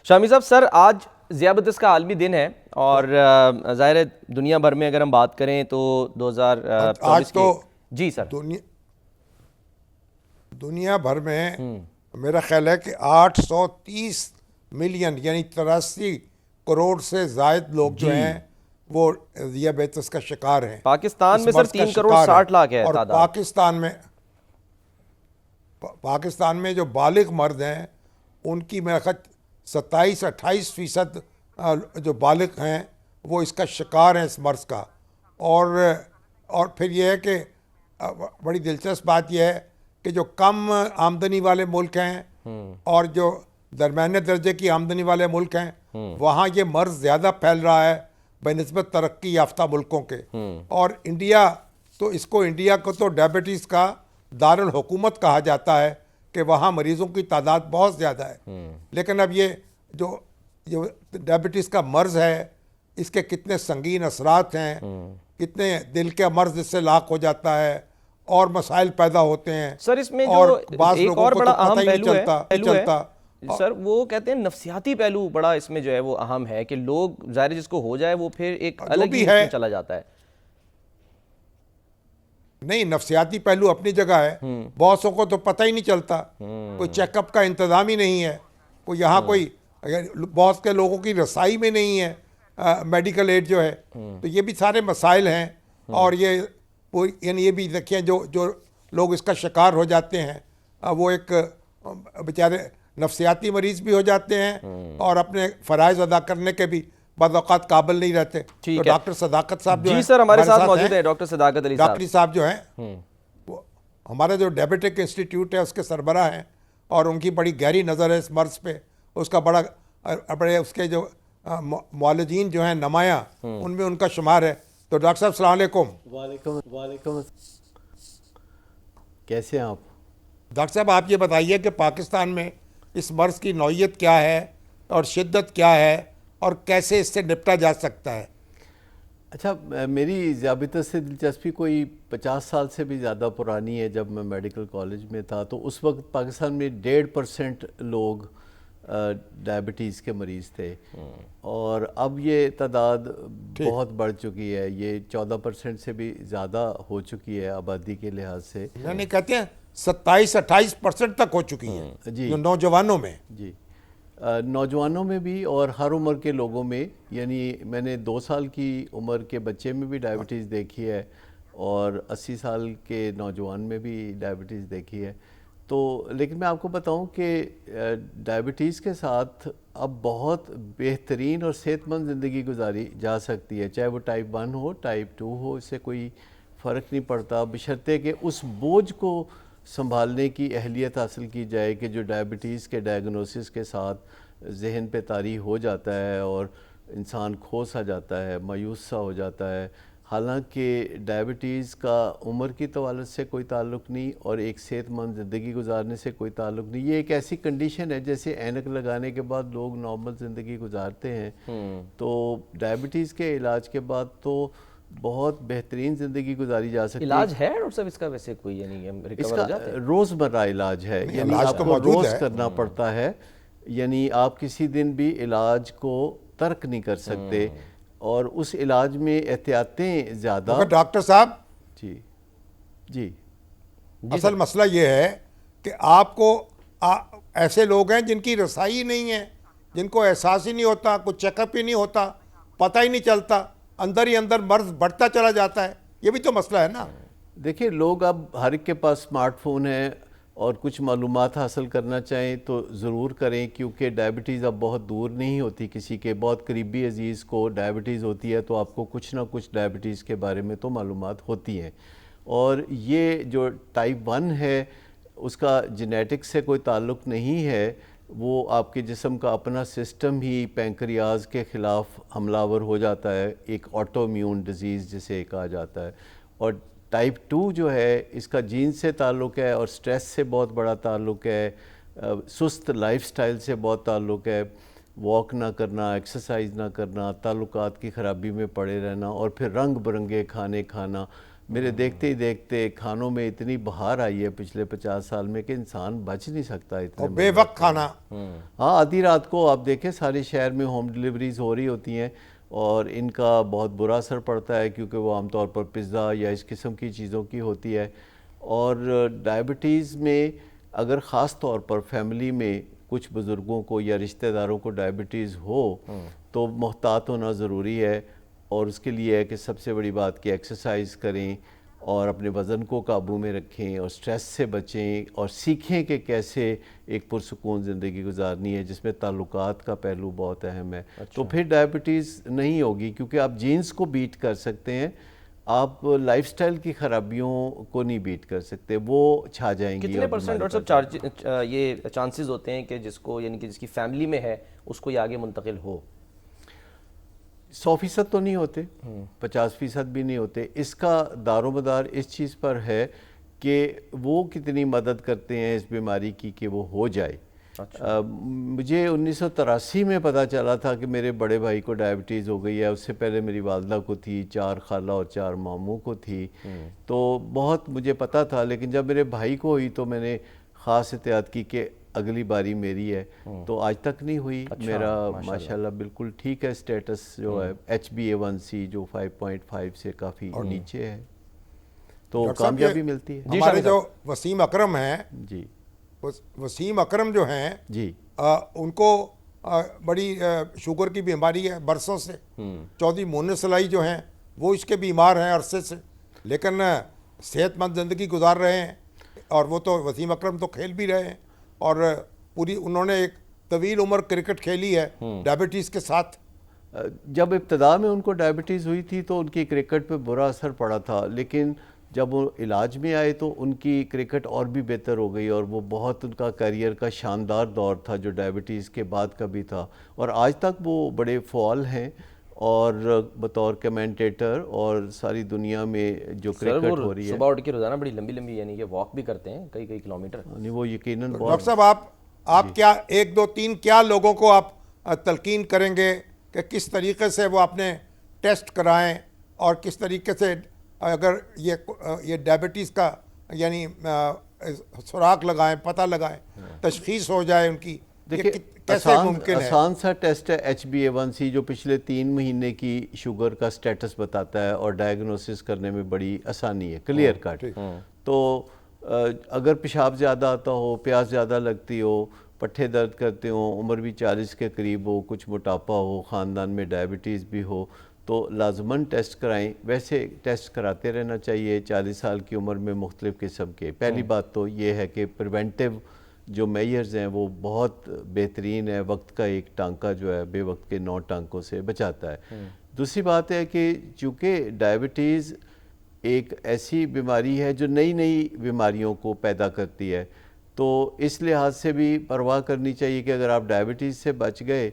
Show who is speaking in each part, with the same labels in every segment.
Speaker 1: شامی صاحب، سر آج ذیابطیس کا عالمی دن ہے اور ظاہر ہے دنیا بھر میں اگر ہم بات کریں تو 2024
Speaker 2: آج تو
Speaker 1: جی سر
Speaker 2: دنیا بھر میں میرا خیال ہے کہ 830 ملین یعنی 83 کروڑ سے زائد لوگ جو ہیں وہ ذیابیطس کا شکار ہیں.
Speaker 1: پاکستان
Speaker 2: اس
Speaker 1: میں سر
Speaker 2: مرض کا
Speaker 1: 3 کروڑ
Speaker 2: شکار
Speaker 1: 60 لاکھ ہے
Speaker 2: اور
Speaker 1: تعداد.
Speaker 2: پاکستان میں جو بالغ مرد ہیں ان کی میرا خیال 27-28% جو بالغ ہیں وہ اس کا شکار ہیں اس مرض کا. اور پھر یہ ہے کہ بڑی دلچسپ بات یہ ہے کہ جو کم آمدنی والے ملک ہیں اور جو درمیانے درجے کی آمدنی والے ملک ہیں وہاں یہ مرض زیادہ پھیل رہا ہے بنسبت ترقی یافتہ ملکوں کے. اور انڈیا کو تو ڈائبٹیز کا دارالحکومت کہا جاتا ہے کہ وہاں مریضوں کی تعداد بہت زیادہ ہے. لیکن اب یہ جو ڈائبٹیز کا مرض ہے اس کے کتنے سنگین اثرات ہیں, کتنے دل کے مرض اس سے لاحق ہو جاتا ہے اور مسائل پیدا ہوتے ہیں.
Speaker 1: سر اس میں
Speaker 2: اور
Speaker 1: جو
Speaker 2: بعض
Speaker 1: ایک
Speaker 2: لوگوں
Speaker 1: اور
Speaker 2: کو
Speaker 1: بڑا
Speaker 2: تو
Speaker 1: اہم
Speaker 2: پتہ ہی نہیں
Speaker 1: پہلو
Speaker 2: چلتا
Speaker 1: ہے سر, وہ کہتے ہیں نفسیاتی پہلو بڑا اس میں جو ہے وہ اہم ہے کہ لوگ ظاہر جس کو ہو جائے وہ پھر ایک الگ ہی اس میں چلا جاتا ہے.
Speaker 2: نہیں, نفسیاتی پہلو اپنی جگہ ہے. بہت سو کو تو پتہ ہی نہیں چلتا, کوئی چیک اپ کا انتظام ہی نہیں ہے, کوئی بہت کے لوگوں کی رسائی میں نہیں ہے میڈیکل ایڈ جو ہے. تو یہ بھی سارے مسائل ہیں. اور یہ بھی دیکھیں جو لوگ اس کا شکار ہو جاتے ہیں وہ ایک بیچارے نفسیاتی مریض بھی ہو جاتے ہیں اور اپنے فرائض ادا کرنے کے بھی بعض اوقات قابل نہیں رہتے. تو ڈاکٹر صداقت صاحب جو ہیں
Speaker 1: جی سر ہمارے ساتھ موجود ہیں, ڈاکٹر صداقت علی صاحب.
Speaker 2: ڈاکٹر صاحب جو ہیں وہ ہمارا جو ڈائبٹک انسٹیٹیوٹ ہے اس کے سربراہ ہیں اور ان کی بڑی گہری نظر ہے اس مرض پہ. اس کا بڑے اس کے جو معالجین جو ہیں نمایاں ان میں ان کا شمار ہے. تو ڈاکٹر صاحب السلام علیکم.
Speaker 3: وعلیکم. کیسے ہیں آپ؟
Speaker 2: ڈاکٹر صاحب آپ یہ بتائیے کہ پاکستان میں اس مرض کی نوعیت کیا ہے اور شدت کیا ہے اور کیسے اس سے نپٹا جا سکتا ہے؟
Speaker 3: اچھا, میری ذیابطیس سے دلچسپی کوئی 50 سال سے بھی زیادہ پرانی ہے. جب میں میڈیکل کالج میں تھا تو اس وقت پاکستان میں 1.5% لوگ ڈائبٹیز کے مریض تھے اور اب یہ تعداد بہت بڑھ چکی ہے. یہ 14% سے بھی زیادہ ہو چکی ہے آبادی کے لحاظ سے.
Speaker 2: یعنی کہتے ہیں 27-28% تک ہو چکی ہے
Speaker 3: جی,
Speaker 2: جو نوجوانوں میں.
Speaker 3: جی, نوجوانوں میں بھی اور ہر عمر کے لوگوں میں. یعنی میں نے 2 سال کی عمر کے بچے میں بھی ڈائبٹیز دیکھی ہے اور 80 سال کے نوجوان میں بھی ڈائبٹیز دیکھی ہے. تو لیکن میں آپ کو بتاؤں کہ ڈائبٹیز کے ساتھ اب بہت بہترین اور صحت مند زندگی گزاری جا سکتی ہے, چاہے وہ ٹائپ 1 ہو ٹائپ 2 ہو, اس سے کوئی فرق نہیں پڑتا بشرطے کہ اس بوجھ کو سنبھالنے کی اہلیت حاصل کی جائے کہ جو ڈائبٹیز کے ڈائگنوسس کے ساتھ ذہن پہ طاری ہو جاتا ہے اور انسان کھو سا جاتا ہے, مایوس سا ہو جاتا ہے. حالانکہ ڈائبٹیز کا عمر کی طوالت سے کوئی تعلق نہیں اور ایک صحت مند زندگی گزارنے سے کوئی تعلق نہیں. یہ ایک ایسی کنڈیشن ہے جیسے اینک لگانے کے بعد لوگ نارمل زندگی گزارتے ہیں. تو ڈائبٹیز کے علاج کے بعد تو بہت بہترین زندگی گزاری جا سکتی ہے.
Speaker 1: علاج ہے ڈاکٹر صاحب اس کا ویسے کوئی یعنی
Speaker 3: اس کا روزمرہ علاج ہے, یعنی آپ کو روز کرنا پڑتا ہے. یعنی آپ کسی دن بھی علاج کو ترک نہیں کر سکتے اور اس علاج میں احتیاطیں زیادہ.
Speaker 2: مگر ڈاکٹر صاحب
Speaker 3: جی
Speaker 2: اصل مسئلہ یہ ہے کہ آپ کو ایسے لوگ ہیں جن کی رسائی نہیں ہے, جن کو احساس ہی نہیں ہوتا, کوئی چیک اپ ہی نہیں ہوتا, پتہ ہی نہیں چلتا, اندر ہی اندر مرض بڑھتا چلا جاتا ہے. یہ بھی تو مسئلہ ہے نا.
Speaker 3: دیکھیں لوگ اب ہر ایک کے پاس اسمارٹ فون ہے اور کچھ معلومات حاصل کرنا چاہیں تو ضرور کریں, کیونکہ ڈائبٹیز اب بہت دور نہیں ہوتی کسی کے. بہت قریبی عزیز کو ڈائبٹیز ہوتی ہے تو آپ کو کچھ نہ کچھ ڈائبٹیز کے بارے میں تو معلومات ہوتی ہیں. اور یہ جو ٹائپ 1 ہے اس کا جینیٹکس سے کوئی تعلق نہیں ہے, وہ آپ کے جسم کا اپنا سسٹم ہی پینکریاز کے خلاف حملہ آور ہو جاتا ہے, ایک آٹو امیون ڈیزیز جسے کہا جاتا ہے. اور ٹائپ 2 جو ہے اس کا جین سے تعلق ہے اور سٹریس سے بہت بڑا تعلق ہے, سست لائف سٹائل سے بہت تعلق ہے, واک نہ کرنا, ایکسرسائز نہ کرنا, تعلقات کی خرابی میں پڑے رہنا اور پھر رنگ برنگے کھانے کھانا. میرے دیکھتے ہی دیکھتے کھانوں میں اتنی بہار آئی ہے پچھلے 50 سال میں کہ انسان بچ نہیں سکتا اتنے
Speaker 2: اور بے وقت کھانا.
Speaker 3: ہاں آدھی رات کو آپ دیکھیں سارے شہر میں ہوم ڈلیوریز ہو رہی ہوتی ہیں اور ان کا بہت برا اثر پڑتا ہے کیونکہ وہ عام طور پر پزا یا اس قسم کی چیزوں کی ہوتی ہے. اور ڈائبٹیز میں اگر خاص طور پر فیملی میں کچھ بزرگوں کو یا رشتہ داروں کو ڈائبٹیز ہو تو محتاط ہونا ضروری ہے. اور اس کے لیے ہے کہ سب سے بڑی بات کہ ایکسرسائز کریں اور اپنے وزن کو قابو میں رکھیں اور سٹریس سے بچیں اور سیکھیں کہ کیسے ایک پرسکون زندگی گزارنی ہے جس میں تعلقات کا پہلو بہت اہم ہے. تو پھر ڈائبٹیز نہیں ہوگی کیونکہ آپ جینز کو بیٹ کر سکتے ہیں, آپ لائف سٹائل کی خرابیوں کو نہیں بیٹ کر سکتے, وہ چھا جائیں گی.
Speaker 1: کتنے پرسنٹ ڈاکٹر صاحب یہ چانسز ہوتے ہیں کہ جس کو یعنی کہ جس کی فیملی میں ہے اس کو یہ آگے منتقل ہو؟
Speaker 3: 100% تو نہیں ہوتے, 50% بھی نہیں ہوتے. اس کا دار و مدار اس چیز پر ہے کہ وہ کتنی مدد کرتے ہیں اس بیماری کی کہ وہ ہو جائے. مجھے 1983 میں پتہ چلا تھا کہ میرے بڑے بھائی کو ڈائبٹیز ہو گئی ہے. اس سے پہلے میری والدہ کو تھی, 4 خالہ اور 4 ماموں کو تھی, تو بہت مجھے پتہ تھا. لیکن جب میرے بھائی کو ہوئی تو میں نے خاص احتیاط کی کہ اگلی باری میری ہے, تو آج تک نہیں ہوئی. میرا ماشاءاللہ بالکل ٹھیک ہے اسٹیٹس جو ہے HbA1c جو 5.5 سے کافی نیچے ہے, تو کامیابی ملتی ہے.
Speaker 2: ہمارے جو وسیم اکرم ہیں,
Speaker 3: جی
Speaker 2: وسیم اکرم جو ہیں
Speaker 3: جی
Speaker 2: ان کو بڑی شوگر کی بیماری ہے برسوں سے. چودھری مونس سلائی جو ہیں وہ اس کے بیمار ہیں عرصے سے, لیکن صحت مند زندگی گزار رہے ہیں. اور وہ تو وسیم اکرم تو کھیل بھی رہے ہیں اور پوری انہوں نے ایک طویل عمر کرکٹ کھیلی ہے ڈائبٹیز کے ساتھ.
Speaker 3: جب ابتدا میں ان کو ڈائبٹیز ہوئی تھی تو ان کی کرکٹ پہ برا اثر پڑا تھا, لیکن جب وہ علاج میں آئے تو ان کی کرکٹ اور بھی بہتر ہو گئی اور وہ بہت ان کا کیریئر کا شاندار دور تھا جو ڈائبٹیز کے بعد کا بھی تھا. اور آج تک وہ بڑے فعال ہیں اور بطور کمنٹیٹر اور ساری دنیا میں جو کرکٹ ہو رہی ہے.
Speaker 1: صبح اٹھ کے روزانہ بڑی لمبی لمبی یعنی کہ واک بھی کرتے ہیں کئی کلومیٹر.
Speaker 3: یعنی وہ یقیناً
Speaker 2: ڈاکٹر صاحب آپ کیا 1 2 3 کیا لوگوں کو آپ تلقین کریں گے کہ کس طریقے سے وہ اپنے ٹیسٹ کرائیں اور کس طریقے سے اگر یہ ڈائبٹیز کا یعنی سراغ لگائیں, پتہ لگائیں, تشخیص ہو جائے ان کی,
Speaker 3: دیکھیں
Speaker 2: کیسے ممکن ہے؟
Speaker 3: آسان سا ٹیسٹ ہے HbA1c جو پچھلے 3 مہینے کی شوگر کا سٹیٹس بتاتا ہے اور ڈائگنوسس کرنے میں بڑی آسانی ہے, کلیئر کٹ. تو اگر پیشاب زیادہ آتا ہو, پیاس زیادہ لگتی ہو, پٹھے درد کرتے ہوں, عمر بھی 40 کے قریب ہو, کچھ موٹاپا ہو, خاندان میں ڈائبٹیز بھی ہو, تو لازماً ٹیسٹ کرائیں. ویسے ٹیسٹ کراتے رہنا چاہیے 40 سال کی عمر میں مختلف قسم کے. پہلی بات تو یہ ہے کہ پریونٹیو جو میئرز ہیں وہ بہت بہترین ہے. وقت کا ایک ٹانکا جو ہے بے وقت کے 9 ٹانکوں سے بچاتا ہے. دوسری بات ہے کہ چونکہ ڈائبٹیز ایک ایسی بیماری ہے جو نئی بیماریوں کو پیدا کرتی ہے, تو اس لحاظ سے بھی پرواہ کرنی چاہیے کہ اگر آپ ڈائبٹیز سے بچ گئے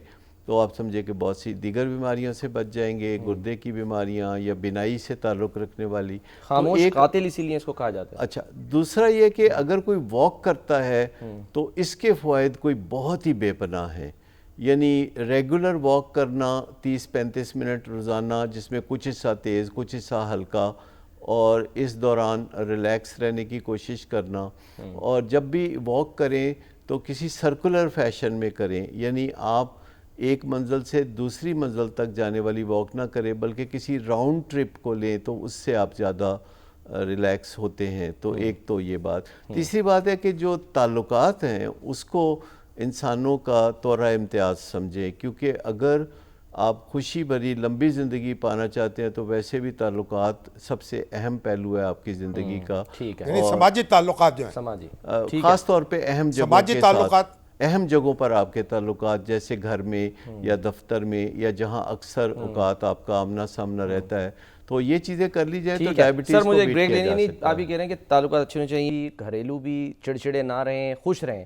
Speaker 3: تو آپ سمجھے کہ بہت سی دیگر بیماریوں سے بچ جائیں گے, گردے کی بیماریاں یا بینائی سے تعلق رکھنے والی.
Speaker 1: خاموش قاتل اسی لیے اس کو کہا جاتا ہے.
Speaker 3: اچھا, دوسرا یہ کہ اگر کوئی واک کرتا ہے تو اس کے فوائد کوئی بہت ہی بے پناہ ہیں. یعنی ریگولر واک کرنا 30-35 منٹ روزانہ, جس میں کچھ حصہ تیز کچھ حصہ ہلکا, اور اس دوران ریلیکس رہنے کی کوشش کرنا. اور جب بھی واک کریں تو کسی سرکولر فیشن میں کریں, یعنی آپ ایک منزل سے دوسری منزل تک جانے والی واک نہ کریں بلکہ کسی راؤنڈ ٹرپ کو لیں, تو اس سے آپ زیادہ ریلیکس ہوتے ہیں. تو ایک تو یہ بات. تیسری بات ہے کہ جو تعلقات ہیں اس کو انسانوں کا تورہ امتیاز سمجھیں, کیونکہ اگر آپ خوشی بھری لمبی زندگی پانا چاہتے ہیں تو ویسے بھی تعلقات سب سے اہم پہلو ہے آپ کی زندگی کا.
Speaker 2: یعنی سماجی تعلقات جو ہیں,
Speaker 3: خاص طور پہ اہم جگہوں
Speaker 2: سماجی
Speaker 3: کے
Speaker 2: تعلقات,
Speaker 3: اہم جگہوں پر آپ کے تعلقات, جیسے گھر میں یا دفتر میں یا جہاں اکثر اوقات آپ کا آمنا سامنا رہتا ہے, تو یہ چیزیں کر لی جائیں تو ڈائبٹیز کو بیٹ کیا جا سکتا ہے.
Speaker 1: آپ یہ کہہ رہے ہیں کہ تعلقات اچھے ہونے چاہیے, گھریلو بھی چڑچڑے نہ رہیں, خوش رہیں,